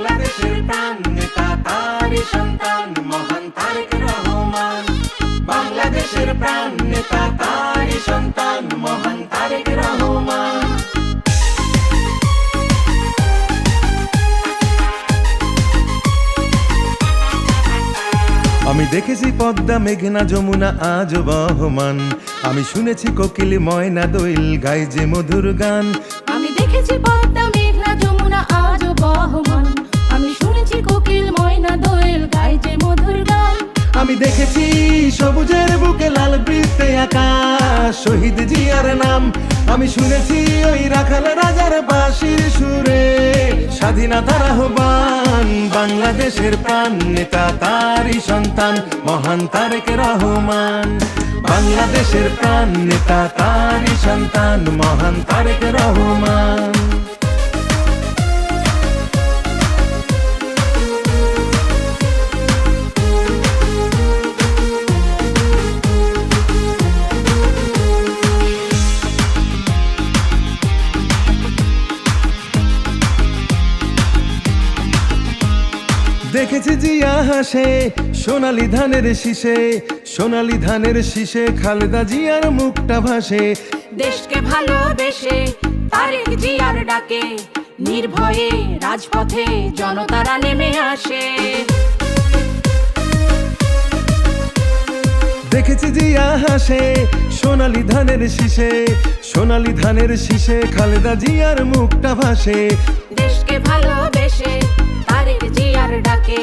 বাংলাদেশের প্রাণ নেতা তারই সন্তান মহান তারেক রহমান। বাংলাদেশের প্রাণ নেতা তারই সন্তান মহান তারেক রহমান। আমি দেখেছি পদ্মা মেঘনা যমুনা আজ বহমান, আমি শুনেছি কোকিল ময়না দোয়েল গায় যে মধুর গান। আমি দেখেছি পদ্মা মেঘনা যমুনা আজ বহমান, আমি শুনেছি কোকিল ময়না দোয়েল গায় যে মধুর গান। আমি দেখেছি সবুজের বুকে লাল বৃত্তে আকাশ শহীদ জিয়ার নাম। আমি শুনেছি ওই রাখাল রাজার বাঁশির সুরে স্বাধীনতার আহ্বান। বাংলাদেশের প্রাণ নেতা তারই সন্তান মহান তারেক রহমান। বাংলাদেশের প্রাণ নেতা তারই সন্তান মহান তারেক রহমান। দেখেছি জিয়া হাসে সোনালী ধানের শীষে, সোনালী ধানের শীষে খালেদা জিয়ার মুখটা ভাসে। দেশকে ভালোবেসে তারেক জিয়ার ডাকে নির্ভয়ে রাজপথে জনতারা নেমে আসে। দেখেছি জিয়া হাসে সোনালী ধানের শীষে, সোনালী ধানের শীষে খালেদা জিয়ার মুখটা ভাসে। দেশকে ভালোবেসে তারেক জিয়ার ডাকে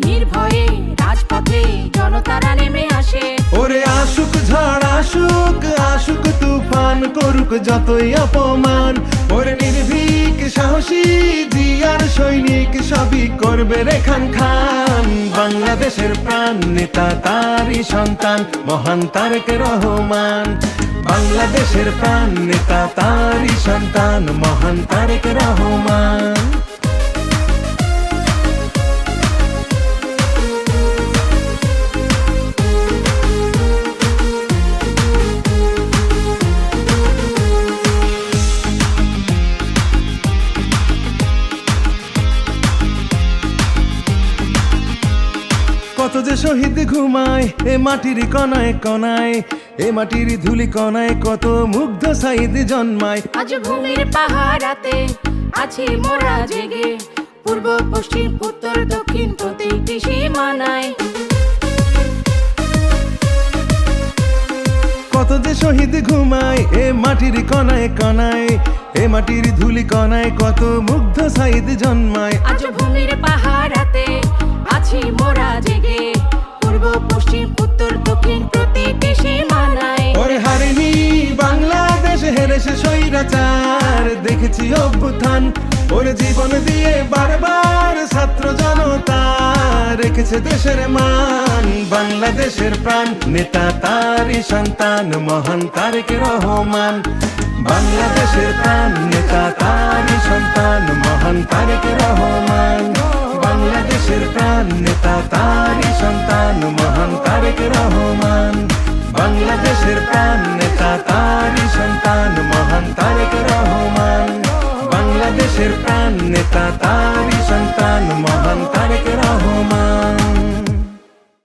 নির্ভয়ে রাজপথে জনতারা নেমে আসে। ওরে আশুক ঝড় আশুক আশুক তুফান করুক যতই অপমান, ওরে নির্ভীক সাহসী জিয়ার সৈনিক সবই করবে রে খান খান। বাংলাদেশের প্রাণ নেতা তারই সন্তান মহান তারেক রহমান। বাংলাদেশের প্রাণ নেতা তারই সন্তান মহান তারেক রহমান। কত যে শহীদ ঘুমায় এ মাটির কণায় কণায়, এ মাটির ধুলি কণায় কত মুগ্ধ সাইদ জন্মায়। আজ ভূমির পাহারাতে আছি মোরা জেগে, পূর্ব পশ্চিম উত্তর দক্ষিণ প্রতিটি সীমানায়। কত যে শহীদ ঘুমায় এ মাটির কণায় কণায়, এ মাটির ধুলি কণায় কত মুগ্ধ সাইদ জন্মায়। আজ ভূমির পাহারাতে আছি মোরা জেগে, পূর্ব পশ্চিম উত্তর দক্ষিণ প্রতিটি সীমানায়। ওরে হারেনি বাংলাদেশ হেরেছে স্বৈরাচার, দেখেছি অভ্যুত্থান ওরে জীবন দিয়ে বারবার ছাত্র জনতা রেখেছে দেশের মান। বাংলাদেশের প্রাণ নেতা তারই সন্তান মহান তারেক রহমান। বাংলাদেশের প্রাণ নেতা তারই সন্তান মহান তারেক রহমান। বাংলাদেশের প্রাণ নেতা তারই সন্তান মহান তারেক রহমান। বাংলাদেশের প্রাণ নেতা তারই সন্তান মহান তারেক রহমান। বাংলাদেশের প্রাণ নেতা তারই সন্তান মহান তারেক রহমান।